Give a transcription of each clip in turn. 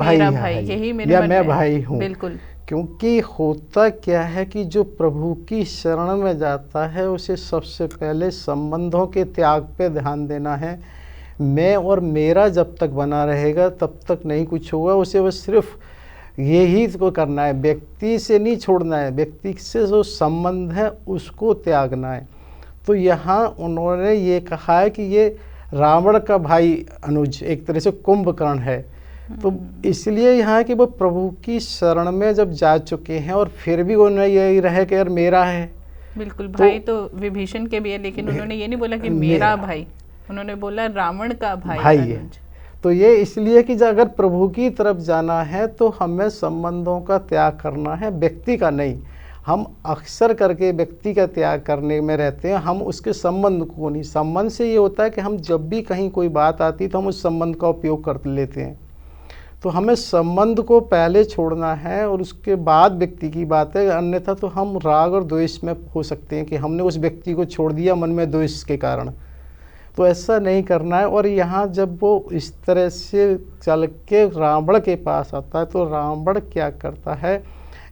भाई मेरा है भाई, यही मेरे या मन मैं में भाई हूँ। बिल्कुल। क्योंकि होता क्या है कि जो प्रभु की शरण में जाता है उसे सबसे पहले संबंधों के त्याग पे ध्यान देना है। मैं और मेरा जब तक बना रहेगा तब तक नहीं कुछ होगा। उसे बस सिर्फ यही को करना है, व्यक्ति से नहीं छोड़ना है, व्यक्ति से जो संबंध है उसको त्यागना है। तो यहाँ उन्होंने ये कहा है कि ये रावण का भाई अनुज एक तरह से कुंभकर्ण है। तो इसलिए यहाँ है कि वो प्रभु की शरण में जब जा चुके हैं और फिर भी उन्हें यही रहे कि यार मेरा है। बिल्कुल, तो भाई तो विभीषण के भी है, लेकिन उन्होंने ये नहीं बोला कि मेरा मेरा भाई, उन्होंने बोला रावण का भाई भाई है। अनुज। तो ये इसलिए कि अगर प्रभु की तरफ जाना है तो हमें संबंधों का त्याग करना है, व्यक्ति का नहीं। हम अक्सर करके व्यक्ति का त्याग करने में रहते हैं, हम उसके संबंध को नहीं। संबंध से ये होता है कि हम जब भी कहीं कोई बात आती तो हम उस संबंध का उपयोग कर लेते हैं। तो हमें संबंध को पहले छोड़ना है और उसके बाद व्यक्ति की बात है। अन्यथा तो हम राग और द्वेष में हो सकते हैं कि हमने उस व्यक्ति को छोड़ दिया मन में द्वेष के कारण। तो ऐसा नहीं करना है। और यहाँ जब वो इस तरह से चल के रावण के पास आता है तो रावण क्या करता है,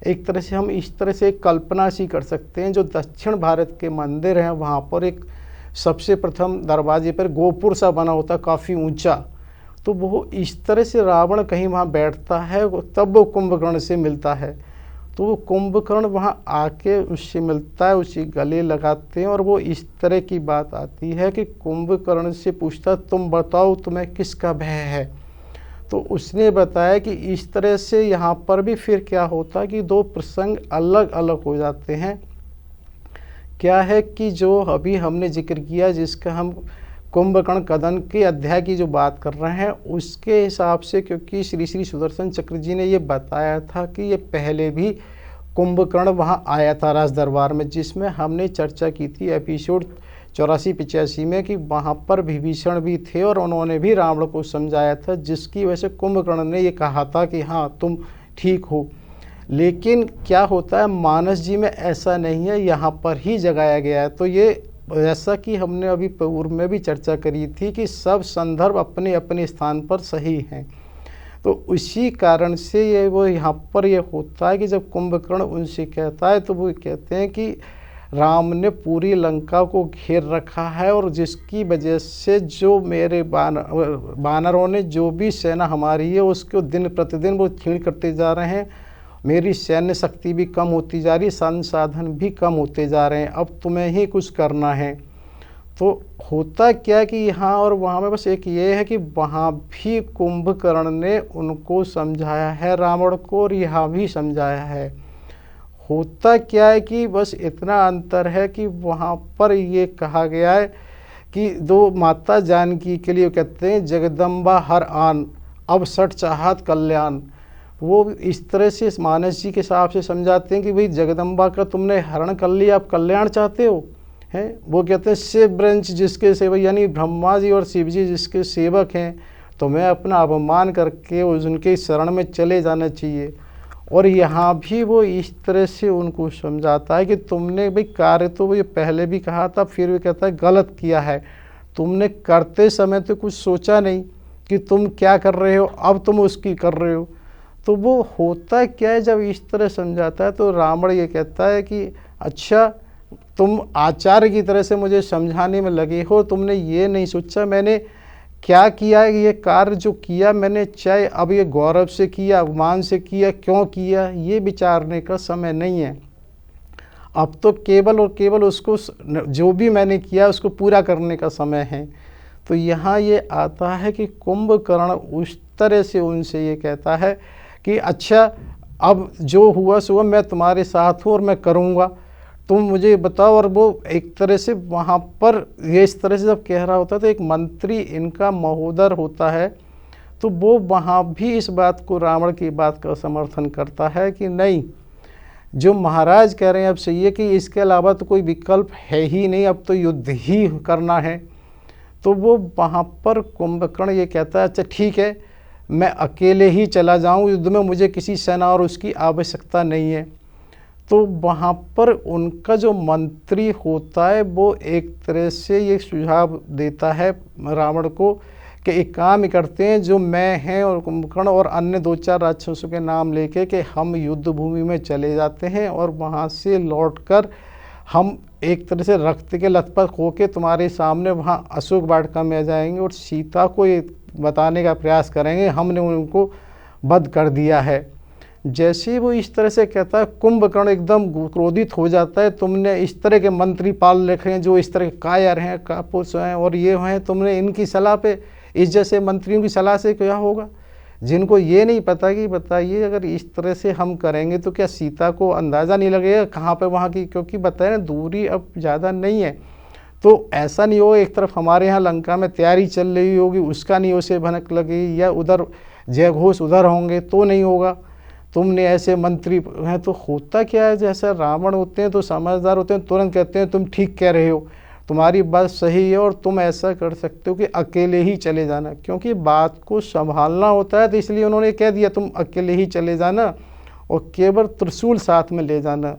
एक तरह से हम इस तरह से कल्पना सी कर सकते हैं। जो दक्षिण भारत के मंदिर हैं वहाँ पर एक सबसे प्रथम दरवाजे पर गोपुर सा बना होता है काफ़ी ऊंचा। तो वो इस तरह से रावण कहीं वहाँ बैठता है, तब वो कुंभकर्ण से मिलता है। तो वो कुंभकर्ण वहाँ आके उससे मिलता है, उसे गले लगाते हैं और वो इस तरह की बात आती है कि कुंभकर्ण से पूछता तुम बताओ तुम्हें किसका भय है। तो उसने बताया कि इस तरह से यहाँ पर भी फिर क्या होता है कि दो प्रसंग अलग अलग हो जाते हैं। क्या है कि जो अभी हमने जिक्र किया जिसका हम कुंभकर्ण कदन के अध्याय की जो बात कर रहे हैं उसके हिसाब से, क्योंकि श्री श्री सुदर्शन चक्र जी ने ये बताया था कि ये पहले भी कुंभकर्ण वहाँ आया था राज दरबार में, जिसमें हमने चर्चा की थी एपिसोड 84-85 में कि वहाँ पर विभीषण भी थे और उन्होंने भी रावण को समझाया था, जिसकी वजह से कुंभकर्ण ने ये कहा था कि हाँ तुम ठीक हो। लेकिन क्या होता है मानस जी में ऐसा नहीं है, यहाँ पर ही जगाया गया है। तो ये जैसा कि हमने अभी पूर्व में भी चर्चा करी थी कि सब संदर्भ अपने अपने स्थान पर सही हैं। तो उसी कारण से ये वो यहाँ पर ये होता है कि जब कुंभकर्ण उनसे कहता है तो वो कहते हैं कि राम ने पूरी लंका को घेर रखा है और जिसकी वजह से जो मेरे बानरों ने जो भी सेना हमारी है उसको दिन प्रतिदिन वो क्षीण करते जा रहे हैं। मेरी सैन्य शक्ति भी कम होती जा रही है, संसाधन भी कम होते जा रहे हैं, अब तुम्हें ही कुछ करना है। तो होता क्या कि यहाँ और वहाँ में बस एक ये है कि वहाँ भी कुंभकर्ण ने उनको समझाया है रावण को और यहाँ भी समझाया है। होता क्या है कि बस इतना अंतर है कि वहाँ पर ये कहा गया है कि दो माता जानकी के लिए कहते हैं जगदम्बा हर आन अब सठ चाहत कल्याण। वो इस तरह से मानस जी के हिसाब से समझाते हैं कि भाई जगदम्बा का तुमने हरण कर लिया, आप कल्याण चाहते हो हैं। वो कहते हैं शिव ब्रंच जिसके सेवक यानी ब्रह्मा जी और शिव जी जिसके सेवक हैं, तुम्हें अपना अपमान करके उनके शरण में चले जाना चाहिए। और यहाँ भी वो इस तरह से उनको समझाता है कि तुमने भाई कार्य तो ये पहले भी कहा था, फिर भी कहता है गलत किया है। तुमने करते समय तो कुछ सोचा नहीं कि तुम क्या कर रहे हो, अब तुम उसकी कर रहे हो। तो वो होता क्या है जब इस तरह समझाता है तो रावण ये कहता है कि अच्छा तुम आचार्य की तरह से मुझे समझाने में लगे हो, तुमने ये नहीं सोचा मैंने क्या किया है। ये कार्य जो किया मैंने चाहे अब ये गौरव से किया, अभिमान से किया, क्यों किया, ये विचारने का समय नहीं है। अब तो केवल और केवल उसको जो भी मैंने किया उसको पूरा करने का समय है। तो यहाँ ये आता है कि कुंभकर्ण उस तरह से उनसे ये कहता है कि अच्छा अब जो हुआ सो मैं तुम्हारे साथ हूँ और मैं करूँगा, तुम मुझे बताओ। और वो एक तरह से वहाँ पर ये इस तरह से जब कह रहा होता है तो एक मंत्री इनका महोदर होता है, तो वो वहाँ भी इस बात को रावण की बात का समर्थन करता है कि नहीं, जो महाराज कह रहे हैं अब सही है कि इसके अलावा तो कोई विकल्प है ही नहीं, अब तो युद्ध ही करना है। तो वो वहाँ पर कुंभकर्ण ये कहता है अच्छा ठीक है मैं अकेले ही चला जाऊँ युद्ध में, मुझे किसी सेना और उसकी आवश्यकता नहीं है। तो वहाँ पर उनका जो मंत्री होता है वो एक तरह से ये सुझाव देता है रावण को कि एक काम ही करते हैं, जो मैं हैं और कुंभकर्ण और अन्य 2-4 राक्षसों के नाम लेके कि हम युद्ध भूमि में चले जाते हैं और वहाँ से लौटकर हम एक तरह से रक्त के लथपथ होके तुम्हारे सामने वहाँ अशोक वाटिका में आ जाएंगे और सीता को ये बताने का प्रयास करेंगे हमने उनको वध कर दिया है। जैसे ही वो इस तरह से कहता है, कुंभकर्ण एकदम क्रोधित हो जाता है। तुमने इस तरह के मंत्री पाल रखे हैं जो इस तरह के कायर हैं, कापुरुष हैं और ये हैं, तुमने इनकी सलाह पे, इस जैसे मंत्रियों की सलाह से क्या होगा, जिनको ये नहीं पता कि बताइए अगर इस तरह से हम करेंगे तो क्या सीता को अंदाज़ा नहीं लगेगा कहाँ पे वहाँ की, क्योंकि बताए ना दूरी अब ज़्यादा नहीं है, तो ऐसा नहीं हो एक तरफ हमारे यहाँ लंका में तैयारी चल रही होगी उसका नहीं उसे भनक लगी, या उधर जय घोष उधर होंगे तो नहीं होगा, तुमने ऐसे मंत्री हैं। तो होता क्या है, जैसा रावण होते हैं तो समझदार होते हैं, तुरंत कहते हैं तुम ठीक कह रहे हो, तुम्हारी बात सही है और तुम ऐसा कर सकते हो कि अकेले ही चले जाना, क्योंकि बात को संभालना होता है। तो इसलिए उन्होंने कह दिया तुम अकेले ही चले जाना और केवल त्रिशूल साथ में ले जाना,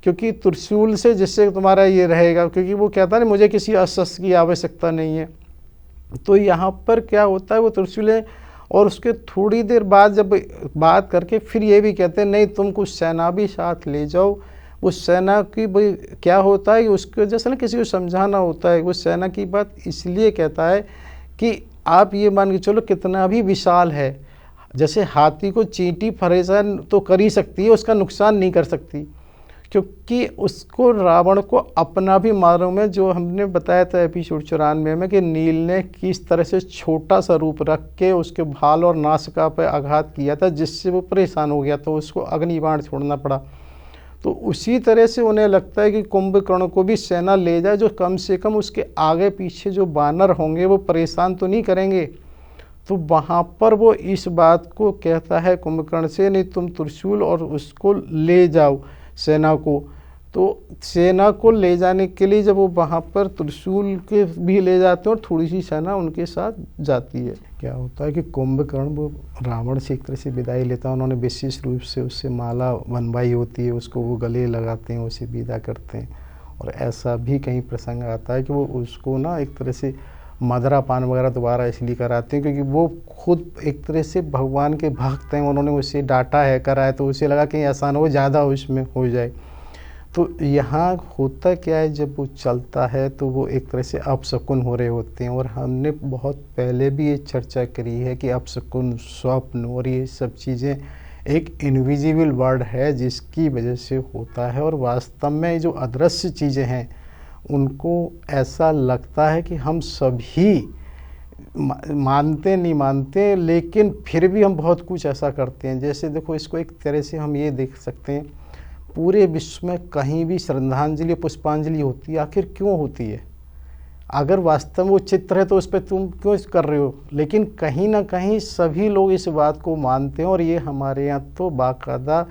क्योंकि त्रिशूल से जिससे तुम्हारा ये रहेगा, क्योंकि वो कहता है मुझे किसी अस्त्र की आवश्यकता नहीं है। तो यहाँ पर क्या होता है, वो त्रिशूल है और उसके थोड़ी देर बाद जब बात करके फिर ये भी कहते हैं नहीं तुम कुछ सेना भी साथ ले जाओ। उस सेना की भाई क्या होता है, उसको जैसे ना किसी को समझाना होता है, वो सेना की बात इसलिए कहता है कि आप ये मान के चलो कितना भी विशाल है, जैसे हाथी को चींटी परेशान तो कर ही सकती है, उसका नुकसान नहीं कर सकती, क्योंकि उसको रावण को अपना भी मारो में, जो हमने बताया था एपिसोड 94 में कि नील ने किस तरह से छोटा सा रूप रख के उसके भाल और नासिका पर आघात किया था, जिससे वो परेशान हो गया था, उसको अग्नि बाण छोड़ना पड़ा। तो उसी तरह से उन्हें लगता है कि कुंभकर्ण को भी सेना ले जाए जो कम से कम उसके आगे पीछे जो बानर होंगे वो परेशान तो नहीं करेंगे। तो वहाँ पर वो इस बात को कहता है कुंभकर्ण से, नहीं तुम त्रिशूल और उसको ले जाओ सेना को। तो सेना को ले जाने के लिए जब वो वहाँ पर त्रिशूल के भी ले जाते हैं और थोड़ी सी सेना उनके साथ जाती है, क्या होता है कि कुंभकर्ण वो रावण से एक तरह से विदाई लेता है। उन्होंने विशेष रूप से उससे माला बनवाई होती है, उसको वो गले लगाते हैं, उसे विदा करते हैं। और ऐसा भी कहीं प्रसंग आता है कि वो उसको ना एक तरह से मदरा पान वगैरह दोबारा इसलिए कराते हैं क्योंकि वो खुद एक तरह से भगवान के भक्त हैं, उन्होंने उसे डांटा है करा है, तो उसे लगा कहीं आसान हो ज़्यादा उसमें हो जाए। तो यहाँ होता क्या है, जब वो चलता है तो वो एक तरह से अपशकुन हो रहे होते हैं। और हमने बहुत पहले भी ये चर्चा करी है कि अपशकुन, स्वप्न और ये सब चीज़ें एक इनविजिबल वर्ड है जिसकी वजह से होता है। और वास्तव में जो अदृश्य चीज़ें हैं उनको ऐसा लगता है कि हम सभी मानते नहीं मानते, लेकिन फिर भी हम बहुत कुछ ऐसा करते हैं। जैसे देखो, इसको एक तरह से हम ये देख सकते हैं, पूरे विश्व में कहीं भी श्रद्धांजलि पुष्पांजलि होती है, आखिर क्यों होती है? अगर वास्तव में वो चित्र है तो उस पर तुम क्यों कर रहे हो? लेकिन कहीं ना कहीं सभी लोग इस बात को मानते हैं। और ये हमारे यहाँ तो बाकायदा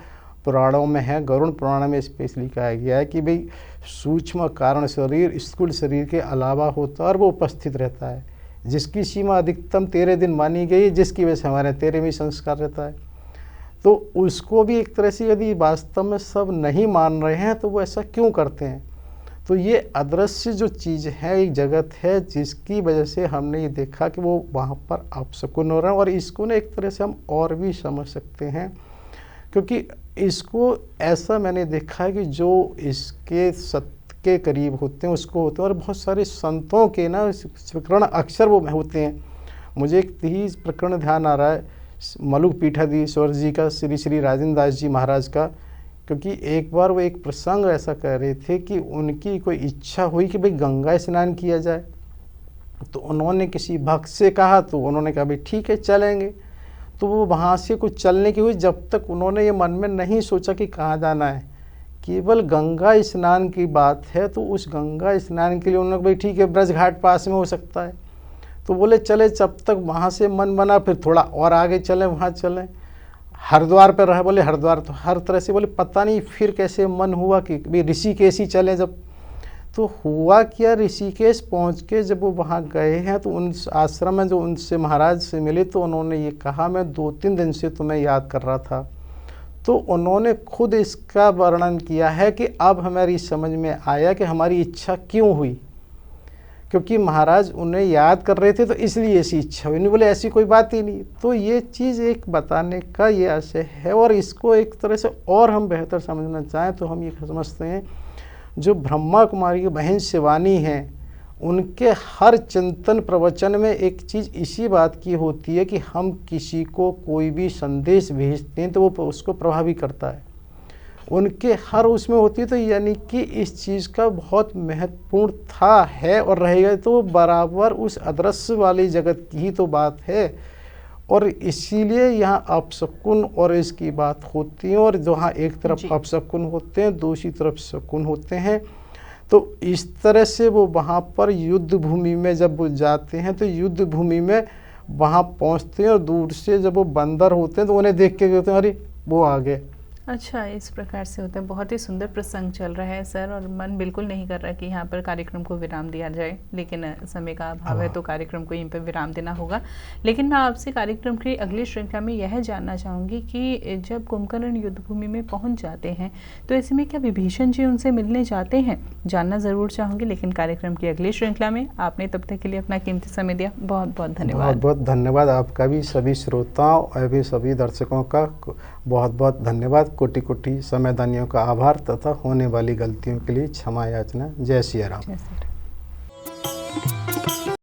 पुराणों में है, गरुड़ पुराण में स्पेशली कहा गया है कि भाई सूक्ष्म कारण शरीर स्थूल शरीर के अलावा होता है और वो उपस्थित रहता है, जिसकी सीमा अधिकतम 13 दिन मानी गई, जिसकी वजह से हमारे 13वें संस्कार रहता है। तो उसको भी एक तरह से यदि वास्तव में सब नहीं मान रहे हैं तो वो ऐसा क्यों करते हैं? तो ये अदृश्य जो चीज़ है, एक जगत है जिसकी वजह से हमने ये देखा कि वो वहाँ पर अपशकुन हो रहा है। और इसको ना एक तरह से हम और भी समझ सकते हैं, क्योंकि इसको ऐसा मैंने देखा है कि जो इसके सत्य के करीब होते हैं उसको होते हैं। और बहुत सारे संतों के ना प्रकरण अक्सर वो होते हैं। मुझे एक ही प्रकरण ध्यान आ रहा है, मलुक पीठाधीश्वर जी का, श्री श्री राजेंद्र दास जी महाराज का। क्योंकि एक बार वो एक प्रसंग ऐसा कह रहे थे कि उनकी कोई इच्छा हुई कि भाई गंगा स्नान किया जाए। तो उन्होंने किसी भक्त से कहा, तो उन्होंने कहा भाई ठीक है चलेंगे। तो वो वहाँ से कुछ चलने की हुई, जब तक उन्होंने ये मन में नहीं सोचा कि कहाँ जाना है, केवल गंगा स्नान की बात है। तो उस गंगा स्नान के लिए उन्होंने भाई ठीक है ब्रज घाट पास में हो सकता है, तो बोले चले। जब तक वहाँ से मन बना फिर थोड़ा और आगे चलें, वहाँ चलें। हरिद्वार पर रहे, बोले हरिद्वार, तो हर तरह से बोले पता नहीं फिर कैसे मन हुआ कि भाई ऋषिकेश ही चले। जब तो हुआ क्या, ऋषिकेश पहुँच के जब वो वहाँ गए हैं तो उन आश्रम में जो उनसे महाराज से मिले तो उन्होंने ये कहा, मैं 2-3 दिन से तुम्हें याद कर रहा था। तो उन्होंने खुद इसका वर्णन किया है कि अब हमारी समझ में आया कि हमारी इच्छा क्यों हुई। क्योंकि महाराज उन्हें याद कर रहे थे तो इसलिए ऐसी इच्छा हुई, नहीं बोले ऐसी कोई बात ही नहीं। तो ये चीज़ एक बताने का ये आशय है। और इसको एक तरह से और हम बेहतर समझना चाहें तो हम ये समझते हैं, जो ब्रह्मा कुमारी की बहन शिवानी हैं, उनके हर चिंतन प्रवचन में एक चीज़ इसी बात की होती है कि हम किसी को कोई भी संदेश भेजते हैं तो वो उसको प्रभावी करता है। उनके हर उसमें होती है, तो यानी कि इस चीज़ का बहुत महत्वपूर्ण था, है और रहेगा। तो वो बराबर उस अदृश्य वाली जगत की ही तो बात है। और इसीलिए यहाँ अपशकुन और इसकी बात होती है। और जहाँ एक तरफ अपशकुन होते हैं, दूसरी तरफ शकुन होते हैं। तो इस तरह से वो वहाँ पर युद्ध भूमि में जब वो जाते हैं तो युद्ध भूमि में वहाँ पहुँचते हैं, और दूर से जब वो बंदर होते हैं तो उन्हें देख के कहते हैं अरे वो आ गए। अच्छा, इस प्रकार से होता है। बहुत ही सुंदर प्रसंग चल रहा है सर, और मन बिल्कुल नहीं कर रहा कि यहाँ पर कार्यक्रम को विराम दिया जाए, लेकिन समय का अभाव है तो कार्यक्रम को यहीं पर विराम देना होगा। लेकिन मैं आपसे कार्यक्रम की अगली श्रृंखला में यह जानना चाहूँगी कि जब कुंभकर्ण युद्ध भूमि में पहुँच जाते हैं तो ऐसे में क्या विभीषण जी उनसे मिलने जाते हैं, जानना ज़रूर चाहूँगी। लेकिन कार्यक्रम की अगली श्रृंखला में आपने तब तक के लिए अपना कीमती समय दिया, बहुत बहुत धन्यवाद। बहुत बहुत धन्यवाद आपका भी, सभी श्रोताओं और भी सभी दर्शकों का बहुत बहुत धन्यवाद। कोटि कोटि समयदानियों का आभार तथा होने वाली गलतियों के लिए क्षमा याचना। जय सिया राम।